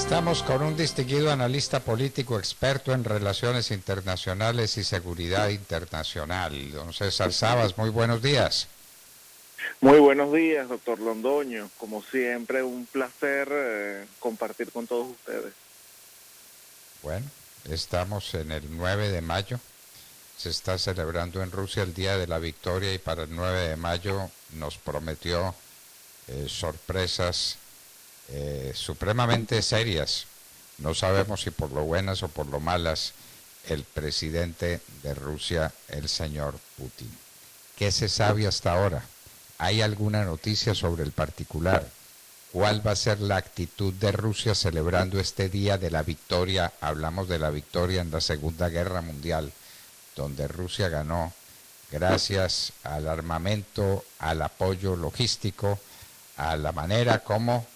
Estamos con un distinguido analista político experto en relaciones internacionales y seguridad internacional, don César Sabas. Muy buenos días. Muy buenos días, doctor Londoño. Como siempre, un placer compartir con todos ustedes. Bueno, estamos en el 9 de mayo. Se está celebrando en Rusia el Día de la Victoria y para el 9 de mayo nos prometió sorpresas supremamente serias. No sabemos si por lo buenas o por lo malas el presidente de Rusia, el señor Putin. ¿Qué se sabe hasta ahora? ¿Hay alguna noticia sobre el particular? ¿Cuál va a ser la actitud de Rusia celebrando este día de la victoria? Hablamos de la victoria en la Segunda Guerra Mundial, donde Rusia ganó gracias al armamento, al apoyo logístico, a la manera como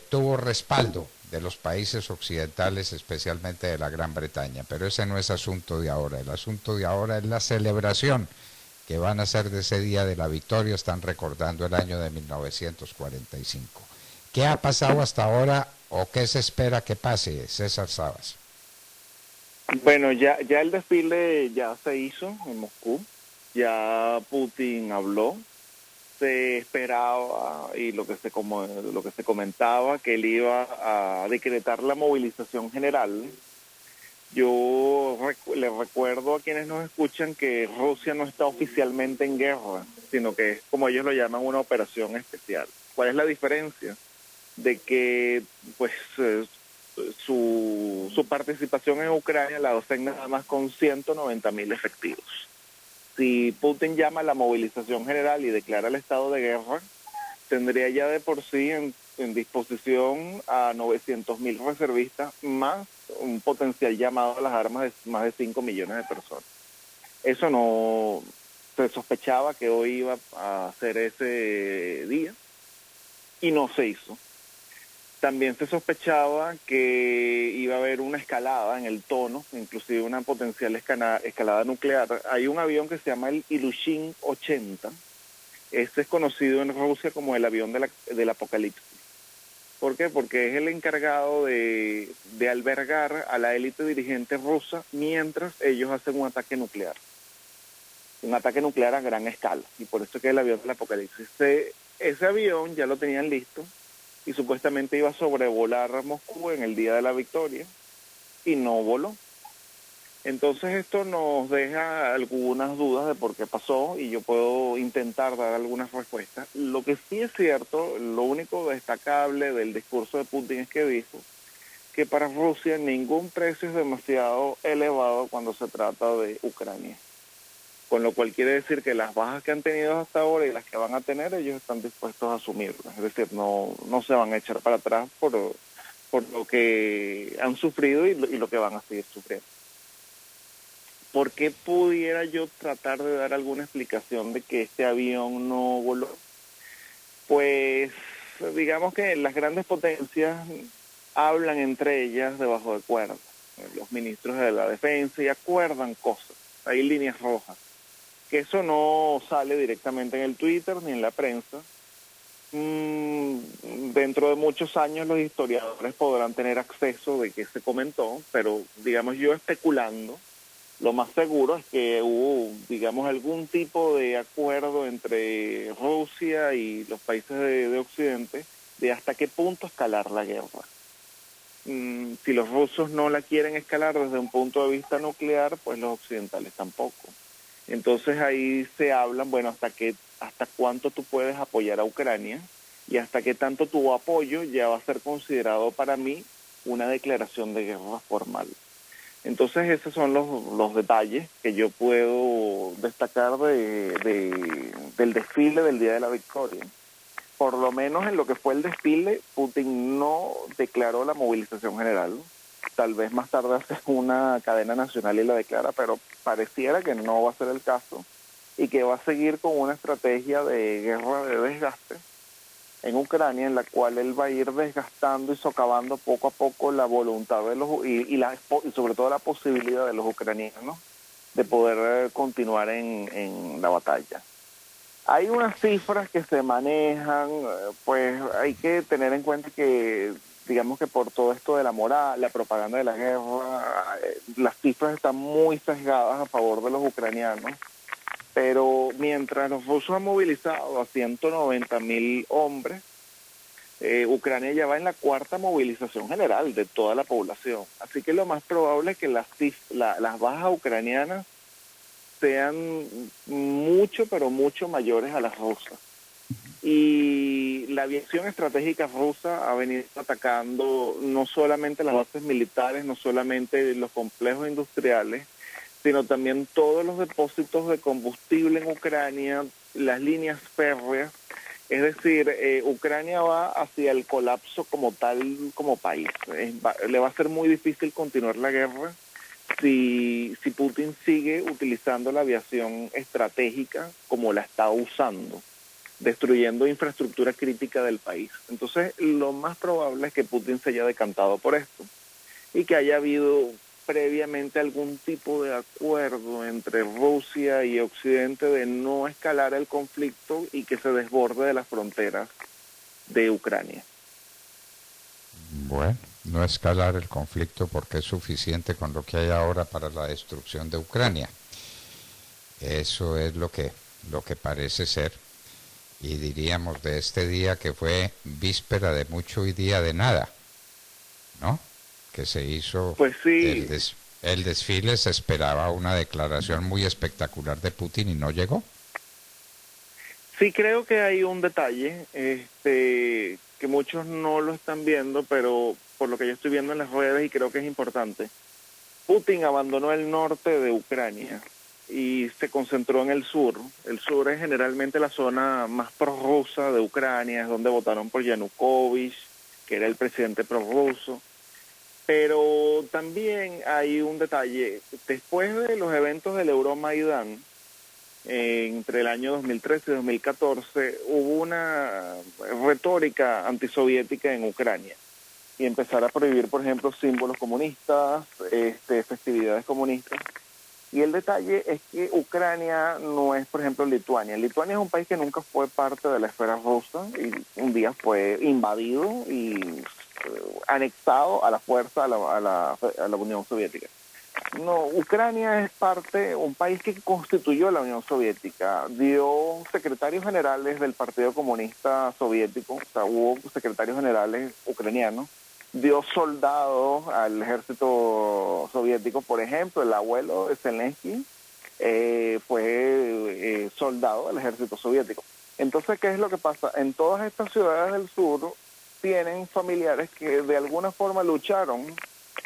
tuvo respaldo de los países occidentales, especialmente de la Gran Bretaña. Pero ese no es asunto de ahora. El asunto de ahora es la celebración que van a hacer de ese día de la victoria. Están recordando el año de 1945. ¿Qué ha pasado hasta ahora o qué se espera que pase, César Sabas? Bueno, ya el desfile ya se hizo en Moscú. Ya Putin habló. Se esperaba y lo que se comentaba que él iba a decretar la movilización general. Yo les recuerdo a quienes nos escuchan que Rusia no está oficialmente en guerra, sino que es, como ellos lo llaman, una operación especial. ¿Cuál es la diferencia? De que pues su participación en Ucrania la hacen nada más con 190.000 efectivos. Si Putin llama a la movilización general y declara el estado de guerra, tendría ya de por sí en disposición a 900.000 reservistas, más un potencial llamado a las armas de más de 5 millones de personas. Eso no se sospechaba que hoy iba a ser ese día y no se hizo. También se sospechaba que iba a haber una escalada en el tono, inclusive una potencial escalada nuclear. Hay un avión que se llama el Ilyushin 80. Este es conocido en Rusia como el avión del apocalipsis. ¿Por qué? Porque es el encargado de albergar a la élite dirigente rusa mientras ellos hacen un ataque nuclear. Un ataque nuclear a gran escala. Y por eso es que es el avión del apocalipsis. Ese avión ya lo tenían listo y supuestamente iba a sobrevolar Moscú en el día de la victoria y no voló. Entonces esto nos deja algunas dudas de por qué pasó y yo puedo intentar dar algunas respuestas. Lo que sí es cierto, lo único destacable del discurso de Putin es que dijo que para Rusia ningún precio es demasiado elevado cuando se trata de Ucrania. Con lo cual quiere decir que las bajas que han tenido hasta ahora y las que van a tener, ellos están dispuestos a asumirlas. Es decir, no se van a echar para atrás por lo que han sufrido y lo que van a seguir sufriendo. ¿Por qué pudiera yo tratar de dar alguna explicación de que este avión no voló? Pues digamos que las grandes potencias hablan entre ellas debajo de cuerda. Los ministros de la defensa y acuerdan cosas. Hay líneas rojas. Que eso no sale directamente en el Twitter ni en la prensa. Dentro de muchos años los historiadores podrán tener acceso de qué se comentó, pero digamos yo especulando, lo más seguro es que hubo, digamos, algún tipo de acuerdo entre Rusia y los países de Occidente de hasta qué punto escalar la guerra. Si los rusos no la quieren escalar desde un punto de vista nuclear, pues los occidentales tampoco. Entonces ahí se hablan, bueno, hasta cuánto tú puedes apoyar a Ucrania y hasta qué tanto tu apoyo ya va a ser considerado para mí una declaración de guerra formal. Entonces esos son los detalles que yo puedo destacar del desfile del Día de la Victoria. Por lo menos en lo que fue el desfile, Putin no declaró la movilización general. Tal vez más tarde hace una cadena nacional y la declara, pero pareciera que no va a ser el caso y que va a seguir con una estrategia de guerra de desgaste en Ucrania, en la cual él va a ir desgastando y socavando poco a poco la voluntad de y sobre todo la posibilidad de los ucranianos de poder continuar en la batalla. Hay unas cifras que se manejan, pues hay que tener en cuenta que digamos que por todo esto de la moral, la propaganda de la guerra, las cifras están muy sesgadas a favor de los ucranianos, pero mientras los rusos han movilizado a 190.000 hombres, Ucrania ya va en la cuarta movilización general de toda la población. Así que lo más probable es que las bajas ucranianas sean mucho, pero mucho mayores a las rusas. Y la aviación estratégica rusa ha venido atacando no solamente las bases militares, no solamente los complejos industriales, sino también todos los depósitos de combustible en Ucrania, las líneas férreas. Es decir, Ucrania va hacia el colapso como tal, como país. Le va a ser muy difícil continuar la guerra si Putin sigue utilizando la aviación estratégica como la está usando, destruyendo infraestructura crítica del país. Entonces, lo más probable es que Putin se haya decantado por esto y que haya habido previamente algún tipo de acuerdo entre Rusia y Occidente de no escalar el conflicto y que se desborde de las fronteras de Ucrania. Bueno, no escalar el conflicto porque es suficiente con lo que hay ahora para la destrucción de Ucrania. Eso es lo que parece ser. Y diríamos de este día que fue víspera de mucho y día de nada, ¿no? Que se hizo pues sí. el desfile, se esperaba una declaración muy espectacular de Putin y no llegó. Sí, creo que hay un detalle que muchos no lo están viendo, pero por lo que yo estoy viendo en las redes y creo que es importante. Putin abandonó el norte de Ucrania y se concentró en el sur. El sur es generalmente la zona más prorrusa de Ucrania, es donde votaron por Yanukovych, que era el presidente prorruso. Pero también hay un detalle. Después de los eventos del Euromaidán, entre el año 2013 y 2014, hubo una retórica antisoviética en Ucrania y empezar a prohibir, por ejemplo, símbolos comunistas, festividades comunistas. Y el detalle es que Ucrania no es, por ejemplo, Lituania. Lituania es un país que nunca fue parte de la esfera rusa y un día fue invadido y anexado a la fuerza a la Unión Soviética. No, Ucrania es un país que constituyó la Unión Soviética, dio secretarios generales del Partido Comunista Soviético, o sea, hubo secretarios generales ucranianos, dio soldados al ejército soviético. Por ejemplo, el abuelo de Zelensky fue soldado del ejército soviético. Entonces, ¿qué es lo que pasa? En todas estas ciudades del sur tienen familiares que de alguna forma lucharon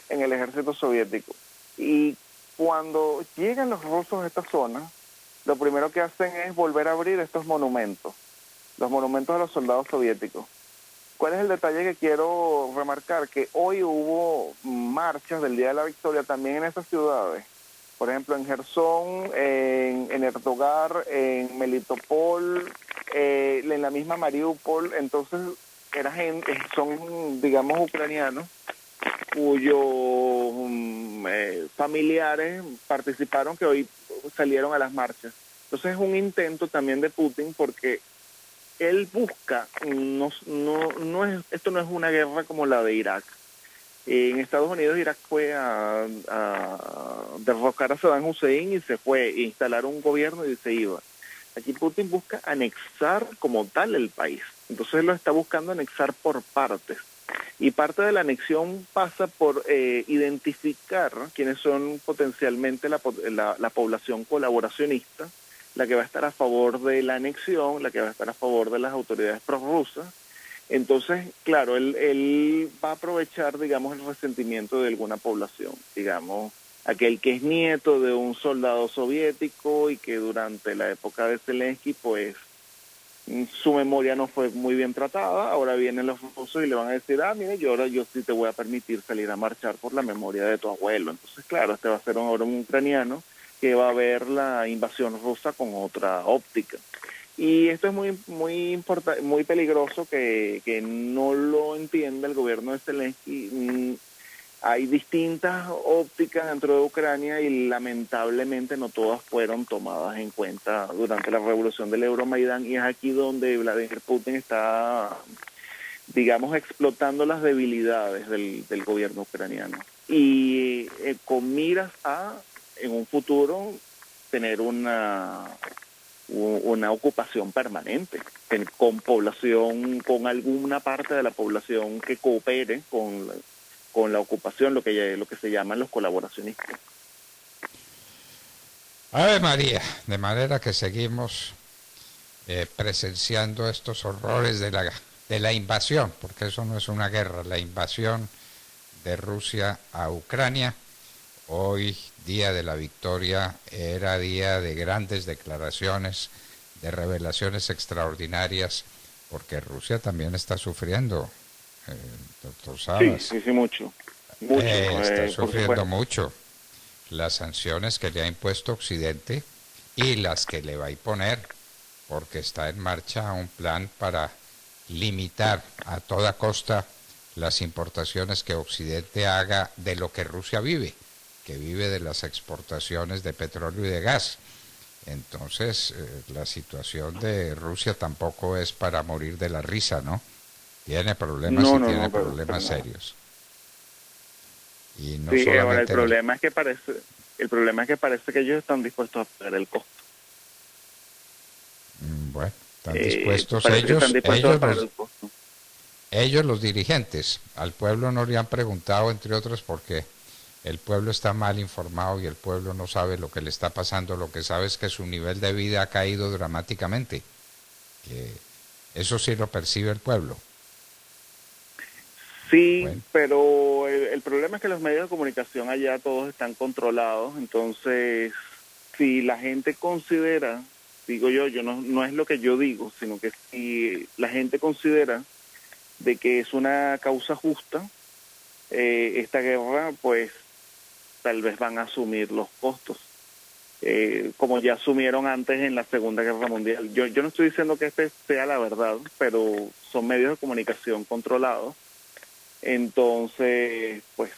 en el ejército soviético. Y cuando llegan los rusos a esta zona, lo primero que hacen es volver a abrir estos monumentos, los monumentos a los soldados soviéticos. ¿Cuál es el detalle que quiero remarcar? Que hoy hubo marchas del Día de la Victoria también en esas ciudades. Por ejemplo, en Gerson, en Erdogár, en Melitopol, en la misma Mariupol. Entonces, son, digamos, ucranianos cuyos familiares participaron, que hoy salieron a las marchas. Entonces es un intento también de Putin porque él busca, esto no es una guerra como la de Irak. En Estados Unidos Irak fue a derrocar a Saddam Hussein y se fue, a instalar un gobierno y se iba. Aquí Putin busca anexar como tal el país. Entonces él lo está buscando anexar por partes. Y parte de la anexión pasa por identificar quiénes son potencialmente la población colaboracionista, la que va a estar a favor de la anexión, la que va a estar a favor de las autoridades prorrusas. Entonces, claro, él va a aprovechar, digamos, el resentimiento de alguna población, digamos, aquel que es nieto de un soldado soviético y que durante la época de Zelensky, pues, su memoria no fue muy bien tratada. Ahora vienen los rusos y le van a decir, mire, yo sí te voy a permitir salir a marchar por la memoria de tu abuelo. Entonces, claro, va a ser ahora un ucraniano que va a ver la invasión rusa con otra óptica. Y esto es muy peligroso que no lo entienda el gobierno de Zelensky. Hay distintas ópticas dentro de Ucrania y lamentablemente no todas fueron tomadas en cuenta durante la revolución del Euromaidán, y es aquí donde Vladimir Putin está digamos, explotando las debilidades del gobierno ucraniano. Y con miras a, en un futuro, tener una ocupación permanente, con población, con alguna parte de la población que coopere con la ocupación, lo que se llaman los colaboracionistas. Ave María, de manera que seguimos presenciando estos horrores de la invasión, porque eso no es una guerra, la invasión de Rusia a Ucrania. Hoy, día de la victoria, era día de grandes declaraciones, de revelaciones extraordinarias, porque Rusia también está sufriendo, doctor Sabas. Sí, mucho. Está sufriendo mucho las sanciones que le ha impuesto Occidente y las que le va a imponer, porque está en marcha un plan para limitar a toda costa las importaciones que Occidente haga de lo que Rusia vive, que vive de las exportaciones de petróleo y de gas. Entonces, la situación de Rusia tampoco es para morir de la risa, ¿no? Tiene problemas tiene problemas serios. Y no sí, solamente ahora el problema es que parece que ellos están dispuestos a pagar el costo. Bueno, están dispuestos ellos los dirigentes. Al pueblo no le han preguntado, entre otros, porque el pueblo está mal informado y el pueblo no sabe lo que le está pasando. Lo que sabe es que su nivel de vida ha caído dramáticamente. Que eso sí lo percibe el pueblo. Sí, bueno, pero el problema es que los medios de comunicación allá todos están controlados. Entonces, si la gente considera, digo yo no es lo que yo digo, sino que si la gente considera de que es una causa justa, esta guerra, pues tal vez van a asumir los costos, como ya asumieron antes en la Segunda Guerra Mundial. Yo no estoy diciendo que este sea la verdad, pero son medios de comunicación controlados. Entonces, pues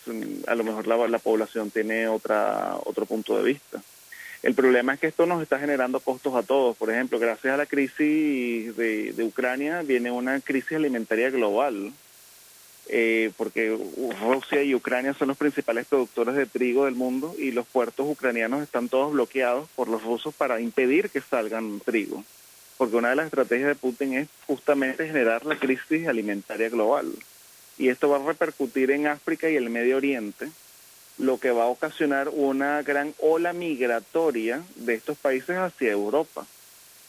a lo mejor la población tiene otro punto de vista. El problema es que esto nos está generando costos a todos. Por ejemplo, gracias a la crisis de Ucrania viene una crisis alimentaria global, porque Rusia y Ucrania son los principales productores de trigo del mundo y los puertos ucranianos están todos bloqueados por los rusos para impedir que salgan trigo. Porque una de las estrategias de Putin es justamente generar la crisis alimentaria global. Y esto va a repercutir en África y el Medio Oriente, lo que va a ocasionar una gran ola migratoria de estos países hacia Europa.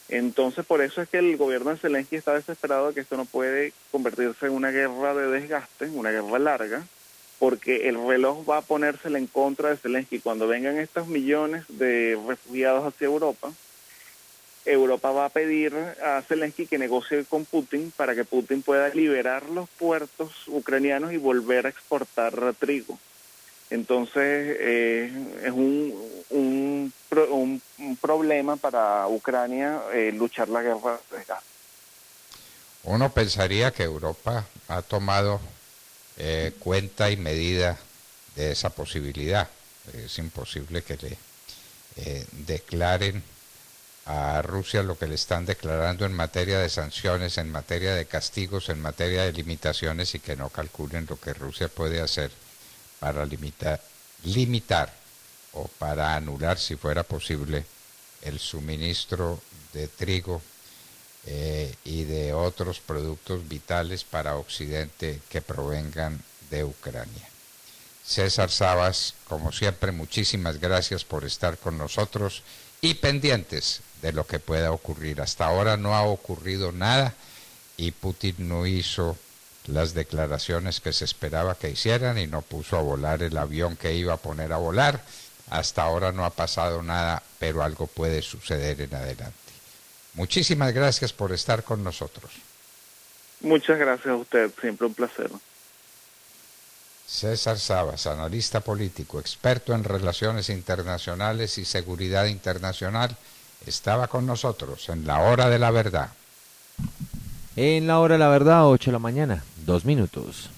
Entonces, por eso es que el gobierno de Zelensky está desesperado de que esto no puede convertirse en una guerra de desgaste, una guerra larga, porque el reloj va a ponérsele en contra de Zelensky. Cuando vengan estos millones de refugiados hacia Europa, Europa va a pedir a Zelensky que negocie con Putin para que Putin pueda liberar los puertos ucranianos y volver a exportar trigo. Entonces, es un problema para Ucrania luchar la guerra de gas. Uno pensaría que Europa ha tomado cuenta y medida de esa posibilidad. Es imposible que le declaren a Rusia lo que le están declarando en materia de sanciones, en materia de castigos, en materia de limitaciones, y que no calculen lo que Rusia puede hacer para limitar o para anular, si fuera posible, el suministro de trigo y de otros productos vitales para Occidente que provengan de Ucrania. César Sabas, como siempre, muchísimas gracias por estar con nosotros y pendientes de lo que pueda ocurrir. Hasta ahora no ha ocurrido nada y Putin no hizo las declaraciones que se esperaba que hicieran y no puso a volar el avión que iba a poner a volar. Hasta ahora no ha pasado nada, pero algo puede suceder en adelante. Muchísimas gracias por estar con nosotros. Muchas gracias a usted, siempre un placer. César Sabas, analista político, experto en relaciones internacionales y seguridad internacional, estaba con nosotros en la hora de la verdad. En la hora de la verdad, 8 de la mañana, 2 minutos.